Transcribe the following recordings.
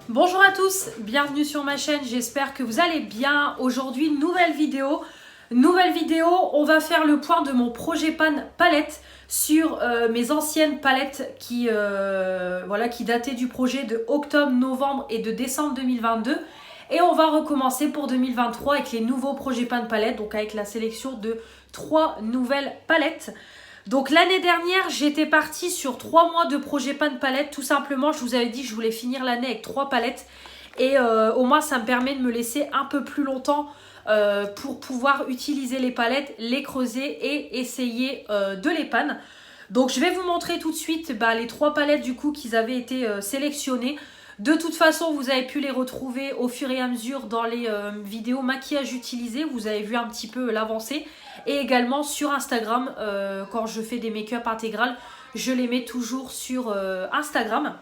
Bonjour à tous, bienvenue sur ma chaîne, j'espère que vous allez bien. Aujourd'hui, nouvelle vidéo, on va faire le point de mon projet pan palette sur mes anciennes palettes qui dataient du projet de octobre, novembre et de décembre 2022. Et on va recommencer pour 2023 avec les nouveaux projets pan palette, donc avec la sélection de 3 nouvelles palettes. Donc l'année dernière, j'étais partie sur 3 mois de projet pan palette. Tout simplement, je vous avais dit que je voulais finir l'année avec 3 palettes. Et au moins, ça me permet de me laisser un peu plus longtemps pour pouvoir utiliser les palettes, les creuser et essayer de les pan. Donc je vais vous montrer tout de suite les 3 palettes du coup qui avaient été sélectionnées. De toute façon, vous avez pu les retrouver au fur et à mesure dans les vidéos maquillage utilisées. Vous avez vu un petit peu l'avancée. Et également sur Instagram, quand je fais des make-up intégrales, je les mets toujours sur Instagram.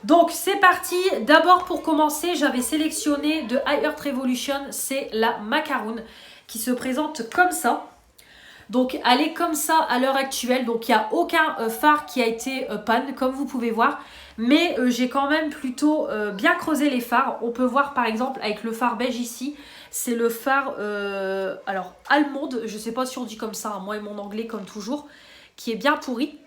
Donc c'est parti. D'abord pour commencer, j'avais sélectionné de High Earth Revolution, c'est la macaroon qui se présente comme ça. Donc elle est comme ça à l'heure actuelle, donc il n'y a aucun fard qui a été pan comme vous pouvez voir. Mais j'ai quand même plutôt bien creusé les fards. On peut voir par exemple avec le fard beige ici, c'est le fard alors allemande, je ne sais pas si on dit comme ça, hein, moi et mon anglais comme toujours, qui est bien pourri.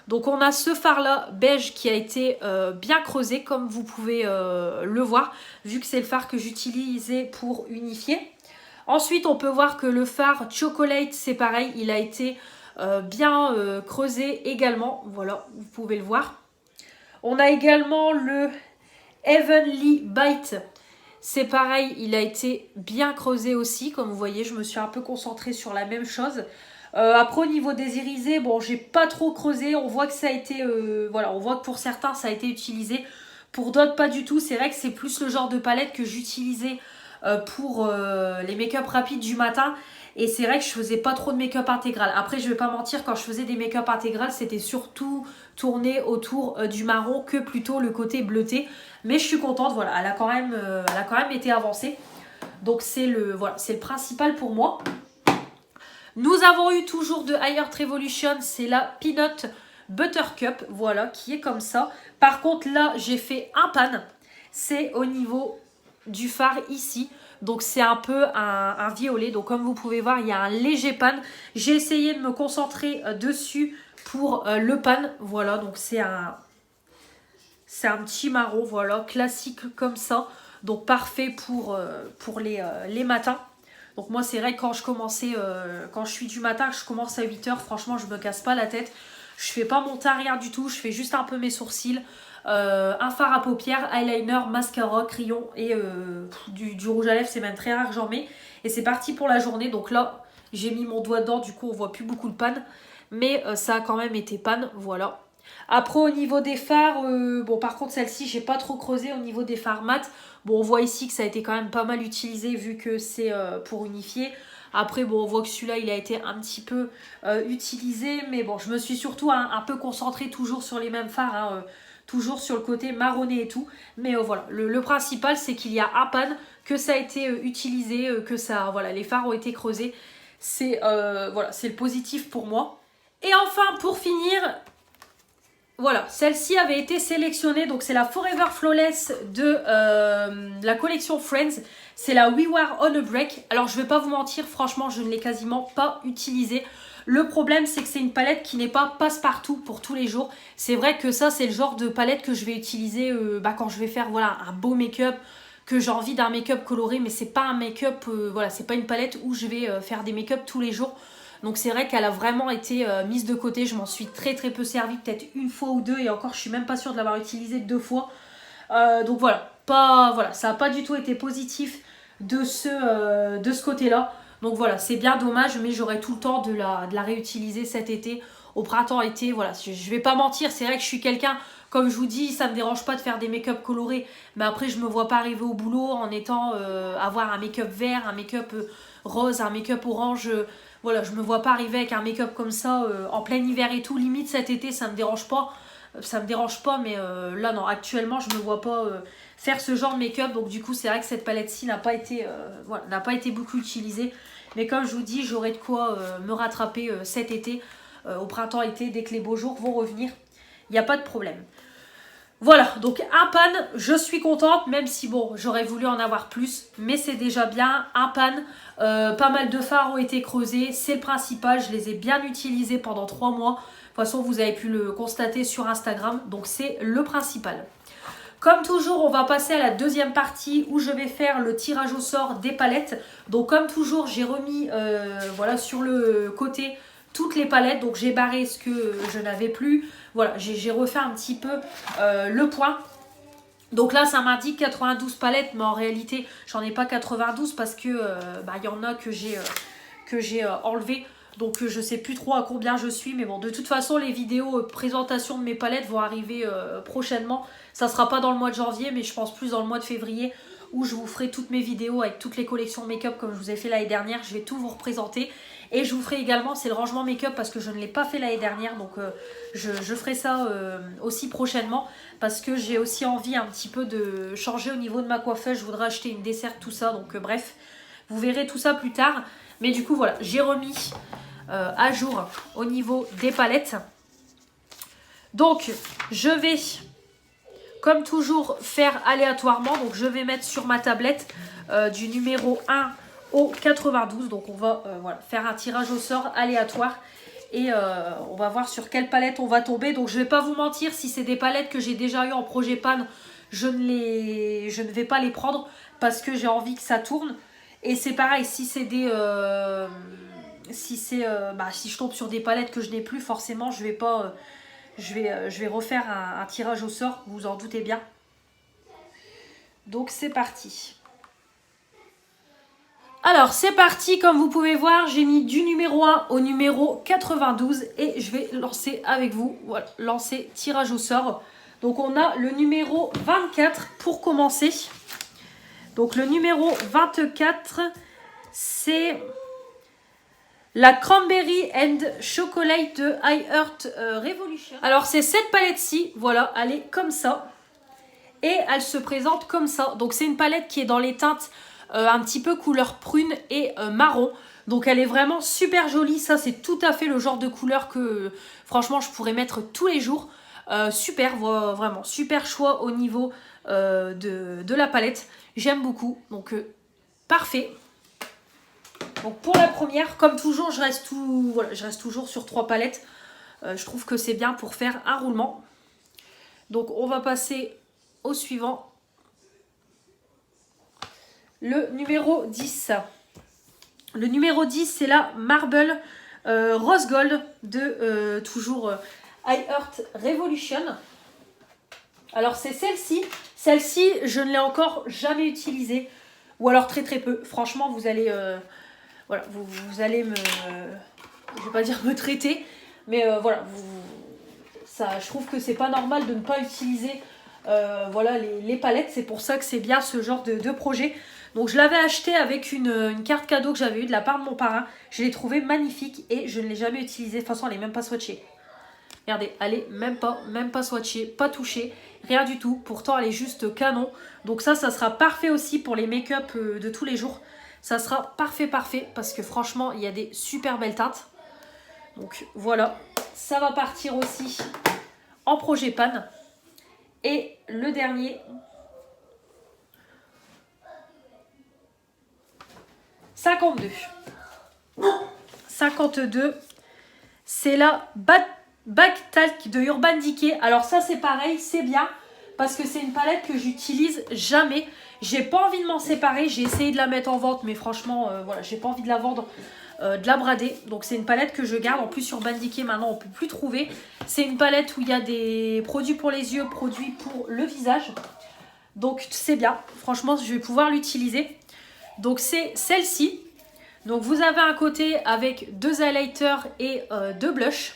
Donc on a ce fard là beige qui a été bien creusé comme vous pouvez le voir, vu que c'est le fard que j'utilisais pour unifier. Ensuite, on peut voir que le fard Chocolate, c'est pareil, il a été bien creusé également. Voilà, vous pouvez le voir. On a également le Heavenly Bite. C'est pareil, il a été bien creusé aussi. Comme vous voyez, je me suis un peu concentrée sur la même chose. Après, au niveau des irisés, bon, j'ai pas trop creusé. On voit que ça a été... on voit que pour certains, ça a été utilisé. Pour d'autres, pas du tout. C'est vrai que c'est plus le genre de palette que j'utilisais pour les make-up rapides du matin. Et c'est vrai que je faisais pas trop de make-up intégral. Après, je vais pas mentir, quand je faisais des make-up intégrales, c'était surtout tourné autour du marron que plutôt le côté bleuté. Mais je suis contente, voilà, elle a quand même été avancée. Donc c'est le principal pour moi. Nous avons eu toujours de High Earth Revolution, c'est la Peanut Buttercup, voilà, qui est comme ça. Par contre, là, j'ai fait un pan. C'est au niveau du fard ici. Donc c'est un peu un violet. Donc comme vous pouvez voir, il y a un léger pan. J'ai essayé de me concentrer dessus pour le pan. Voilà, donc c'est un petit marron, voilà, classique comme ça. Donc parfait pour les matins. Donc moi c'est vrai que quand je suis du matin, que je commence à 8 h, franchement je me casse pas la tête. Je fais pas mon teint, rien du tout, je fais juste un peu mes sourcils. Un fard à paupières, eyeliner, mascara, crayon et du rouge à lèvres, c'est même très rare que j'en mets. Et c'est parti pour la journée, donc là j'ai mis mon doigt dedans, du coup on voit plus beaucoup de pan. Mais ça a quand même été pan, voilà. Après au niveau des fards, bon par contre celle-ci j'ai pas trop creusé au niveau des fards mat. Bon on voit ici que ça a été quand même pas mal utilisé vu que c'est pour unifier. Après bon on voit que celui-là il a été un petit peu utilisé. Mais bon je me suis surtout un peu concentrée toujours sur les mêmes fards. Hein, toujours sur le côté marronné et tout. Mais voilà, le principal c'est qu'il y a un pan, que ça a été utilisé, que ça, voilà, les fards ont été creusés. C'est le positif pour moi. Et enfin pour finir... Voilà, celle-ci avait été sélectionnée, donc c'est la Forever Flawless de la collection Friends. C'est la We Were on a Break. Alors je vais pas vous mentir, franchement je ne l'ai quasiment pas utilisée. Le problème c'est que c'est une palette qui n'est pas passe-partout pour tous les jours. C'est vrai que ça c'est le genre de palette que je vais utiliser quand je vais faire voilà, un beau make-up, que j'ai envie d'un make-up coloré, mais c'est pas un make-up, voilà, c'est pas une palette où je vais faire des make-up tous les jours. Donc c'est vrai qu'elle a vraiment été mise de côté. Je m'en suis très très peu servi, peut-être une fois ou deux. Et encore, je suis même pas sûre de l'avoir utilisée 2 fois. Donc voilà, ça n'a pas du tout été positif de ce côté-là. Donc voilà, c'est bien dommage, mais j'aurai tout le temps de la réutiliser cet été. Au printemps-été, voilà, je vais pas mentir. C'est vrai que je suis quelqu'un, comme je vous dis, ça me dérange pas de faire des make-up colorés. Mais après, je me vois pas arriver au boulot en étant avoir un make-up vert, un make-up rose, un make-up orange... Voilà, je me vois pas arriver avec un make-up comme ça en plein hiver et tout. Limite cet été, ça me dérange pas. Ça me dérange pas, mais là non, actuellement, je me vois pas faire ce genre de make-up. Donc du coup, c'est vrai que cette palette-ci n'a pas été beaucoup utilisée. Mais comme je vous dis, j'aurai de quoi me rattraper cet été, au printemps-été, dès que les beaux jours vont revenir. Il n'y a pas de problème. Voilà, donc un pan, je suis contente, même si bon, j'aurais voulu en avoir plus, mais c'est déjà bien. Un pan, pas mal de fards ont été creusés, c'est le principal, je les ai bien utilisés pendant 3 mois. De toute façon, vous avez pu le constater sur Instagram, donc c'est le principal. Comme toujours, on va passer à la deuxième partie où je vais faire le tirage au sort des palettes. Donc comme toujours, j'ai remis voilà, sur le côté toutes les palettes. Donc j'ai barré ce que je n'avais plus. Voilà, j'ai refait un petit peu le point. Donc là, ça m'indique 92 palettes, mais en réalité, j'en ai pas 92 parce que y en a que j'ai enlevé. Donc je sais plus trop à combien je suis, mais bon, de toute façon, les vidéos présentation de mes palettes vont arriver prochainement. Ça sera pas dans le mois de janvier, mais je pense plus dans le mois de février, où je vous ferai toutes mes vidéos avec toutes les collections make-up comme je vous ai fait l'année dernière. Je vais tout vous représenter. Et je vous ferai également, c'est le rangement make-up parce que je ne l'ai pas fait l'année dernière. Donc je ferai ça aussi prochainement. Parce que j'ai aussi envie un petit peu de changer au niveau de ma coiffeuse. Je voudrais acheter une dessert, tout ça. Donc bref, vous verrez tout ça plus tard. Mais du coup, voilà, j'ai remis à jour au niveau des palettes. Donc, je vais, comme toujours, faire aléatoirement. Donc, je vais mettre sur ma tablette du numéro 1 au 92. Donc, on va voilà, faire un tirage au sort aléatoire. Et on va voir sur quelle palette on va tomber. Donc, je ne vais pas vous mentir, si c'est des palettes que j'ai déjà eu en projet pan, je ne vais pas les prendre parce que j'ai envie que ça tourne. Et c'est pareil, si c'est des... si je tombe sur des palettes que je n'ai plus, forcément, je vais pas... je vais refaire un tirage au sort, vous vous en doutez bien. Donc, c'est parti. Alors, c'est parti. Comme vous pouvez voir, j'ai mis du numéro 1 au numéro 92. Et je vais lancer avec vous. Voilà, lancer tirage au sort. Donc, on a le numéro 24 pour commencer. Donc le numéro 24, c'est la Cranberry and Chocolate de I Heart Revolution. Alors c'est cette palette-ci, voilà, elle est comme ça. Et elle se présente comme ça. Donc c'est une palette qui est dans les teintes un petit peu couleur prune et marron. Donc elle est vraiment super jolie. Ça c'est tout à fait le genre de couleur que franchement je pourrais mettre tous les jours. Super, vraiment super choix au niveau de la palette. J'aime beaucoup, donc parfait. Donc pour la première, comme toujours, je reste toujours sur 3 palettes. Je trouve que c'est bien pour faire un roulement. Donc on va passer au suivant. Le numéro 10. Le numéro 10, c'est la Marble Rose Gold de toujours I Heart Revolution. Alors c'est celle-ci. Celle-ci, je ne l'ai encore jamais utilisée. Ou alors très très peu. Franchement, vous allez... voilà, vous allez me... je vais pas dire me traiter. Mais voilà, je trouve que c'est pas normal de ne pas utiliser voilà, les palettes. C'est pour ça que c'est bien ce genre de projet. Donc je l'avais acheté avec une carte cadeau que j'avais eue de la part de mon parrain. Je l'ai trouvée magnifique et je ne l'ai jamais utilisée. De toute façon, elle n'est même pas swatchée. Regardez, elle est même pas swatchée, pas touchée, rien du tout. Pourtant, elle est juste canon. Donc ça sera parfait aussi pour les make-up de tous les jours. Ça sera parfait parce que franchement, il y a des super belles teintes. Donc voilà, ça va partir aussi en projet pan. Et le dernier, 52. 52, c'est la Back Talk de Urban Decay. Alors ça c'est pareil, c'est bien parce que c'est une palette que j'utilise jamais. J'ai pas envie de m'en séparer. J'ai essayé de la mettre en vente, mais franchement, voilà, j'ai pas envie de la vendre, de la brader. Donc c'est une palette que je garde. En plus Urban Decay maintenant on peut plus trouver. C'est une palette où il y a des produits pour les yeux, produits pour le visage. Donc c'est bien. Franchement, je vais pouvoir l'utiliser. Donc c'est celle-ci. Donc vous avez un côté avec 2 highlighters et 2 blushs.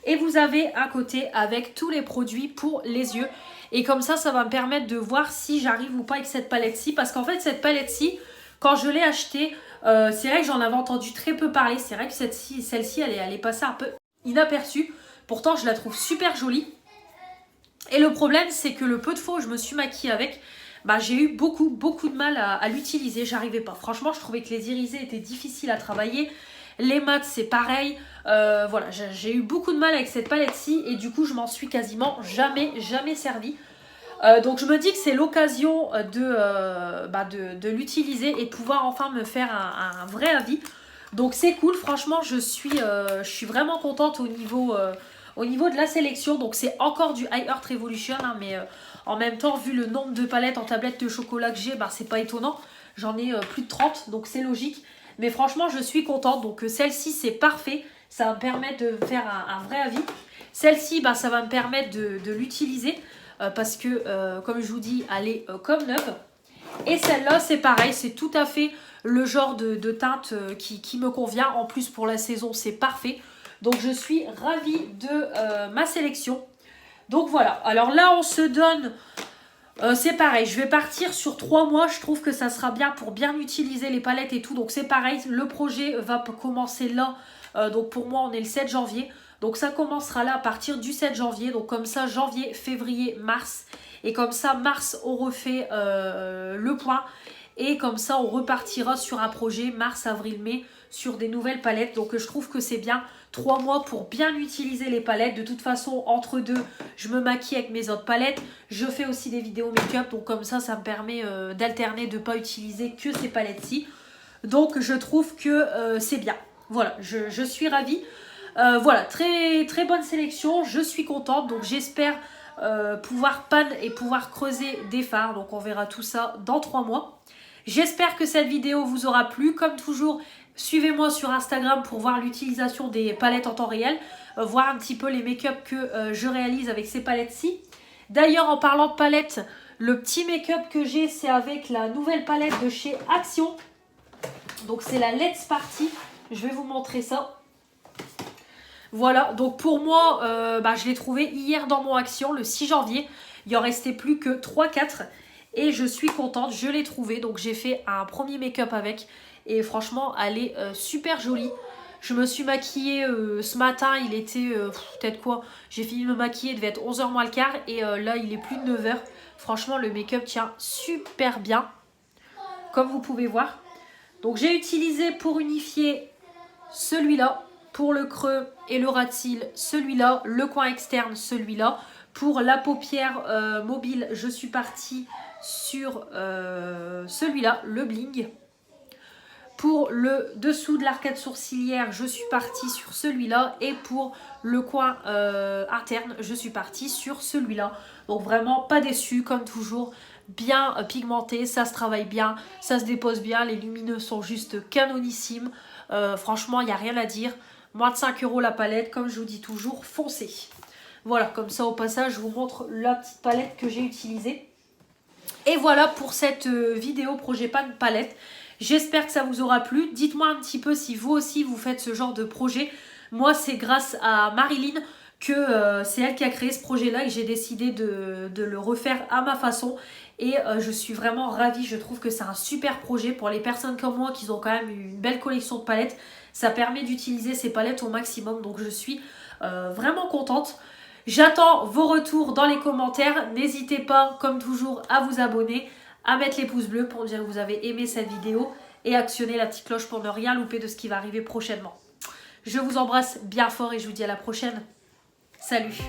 Et vous avez un côté avec tous les produits pour les yeux. Et comme ça, ça va me permettre de voir si j'arrive ou pas avec cette palette-ci. Parce qu'en fait, cette palette-ci, quand je l'ai achetée, c'est vrai que j'en avais entendu très peu parler. C'est vrai que celle-ci, elle est passée un peu inaperçue. Pourtant, je la trouve super jolie. Et le problème, c'est que le peu de fois où je me suis maquillée avec, bah, j'ai eu beaucoup de mal à l'utiliser. J'arrivais pas. Franchement, je trouvais que les irisés étaient difficiles à travailler. Les mat c'est pareil. Voilà, j'ai eu beaucoup de mal avec cette palette-ci et du coup je m'en suis quasiment jamais servi. Donc je me dis que c'est l'occasion de l'utiliser et de pouvoir enfin me faire un vrai avis. Donc c'est cool, franchement je suis vraiment contente au niveau de la sélection. Donc c'est encore du High Earth Revolution, hein, mais en même temps vu le nombre de palettes en tablette de chocolat que j'ai, bah, c'est pas étonnant. J'en ai plus de 30, donc c'est logique. Mais franchement je suis contente, donc celle-ci c'est parfait. Ça va me permettre de faire un vrai avis. Celle-ci, bah, ça va me permettre de l'utiliser. Parce que, comme je vous dis, elle est comme neuve. Et celle-là, c'est pareil, c'est tout à fait le genre de teinte qui me convient. En plus, pour la saison, c'est parfait. Donc, je suis ravie de ma sélection. Donc, voilà. Alors là, on se donne... c'est pareil, je vais partir sur 3 mois. Je trouve que ça sera bien pour bien utiliser les palettes et tout. Donc, c'est pareil, le projet va commencer là. Donc, pour moi, on est le 7 janvier. Donc ça commencera là à partir du 7 janvier. Donc comme ça, janvier, février, mars. Et comme ça, mars, on refait le point. Et comme ça, on repartira sur un projet mars, avril, mai sur des nouvelles palettes. Donc je trouve que c'est bien. 3 mois pour bien utiliser les palettes. De toute façon, entre deux, je me maquille avec mes autres palettes. Je fais aussi des vidéos make-up. Donc comme ça me permet d'alterner, de ne pas utiliser que ces palettes-ci. Donc je trouve que c'est bien. Voilà, je suis ravie. Voilà, très bonne sélection, je suis contente, donc j'espère pouvoir pan et pouvoir creuser des fards, donc on verra tout ça dans 3 mois. J'espère que cette vidéo vous aura plu, comme toujours, suivez-moi sur Instagram pour voir l'utilisation des palettes en temps réel, voir un petit peu les make-up que je réalise avec ces palettes-ci. D'ailleurs, en parlant de palettes, le petit make-up que j'ai, c'est avec la nouvelle palette de chez Action, donc c'est la Let's Party, je vais vous montrer ça. Voilà, donc pour moi, je l'ai trouvé hier dans mon Action, le 6 janvier. Il en restait plus que 3-4 et je suis contente, je l'ai trouvé. Donc j'ai fait un premier make-up avec et franchement, elle est super jolie. Je me suis maquillée ce matin, il était peut-être quoi, j'ai fini de me maquiller, il devait être 11h moins le quart et là il est plus de 9h. Franchement, le make-up tient super bien, comme vous pouvez voir. Donc j'ai utilisé pour unifier celui-là. Pour le creux et le ras de cils, celui-là. Le coin externe, celui-là. Pour la paupière mobile, je suis partie sur celui-là, le bling. Pour le dessous de l'arcade sourcilière, je suis partie sur celui-là. Et pour le coin interne, je suis partie sur celui-là. Donc vraiment pas déçue, comme toujours. Bien pigmenté, ça se travaille bien, ça se dépose bien. Les lumineux sont juste canonissimes. Franchement, il n'y a rien à dire. Moins de 5 € la palette, comme je vous dis toujours, foncez. Voilà, comme ça au passage, je vous montre la petite palette que j'ai utilisée. Et voilà pour cette vidéo projet pan palette. J'espère que ça vous aura plu. Dites-moi un petit peu si vous aussi vous faites ce genre de projet. Moi, c'est grâce à Marilyn que c'est elle qui a créé ce projet-là et j'ai décidé de le refaire à ma façon. Et je suis vraiment ravie, je trouve que c'est un super projet pour les personnes comme moi qui ont quand même une belle collection de palettes. Ça permet d'utiliser ces palettes au maximum, donc je suis vraiment contente. J'attends vos retours dans les commentaires. N'hésitez pas, comme toujours, à vous abonner, à mettre les pouces bleus pour dire que vous avez aimé cette vidéo et actionner la petite cloche pour ne rien louper de ce qui va arriver prochainement. Je vous embrasse bien fort et je vous dis à la prochaine. Salut!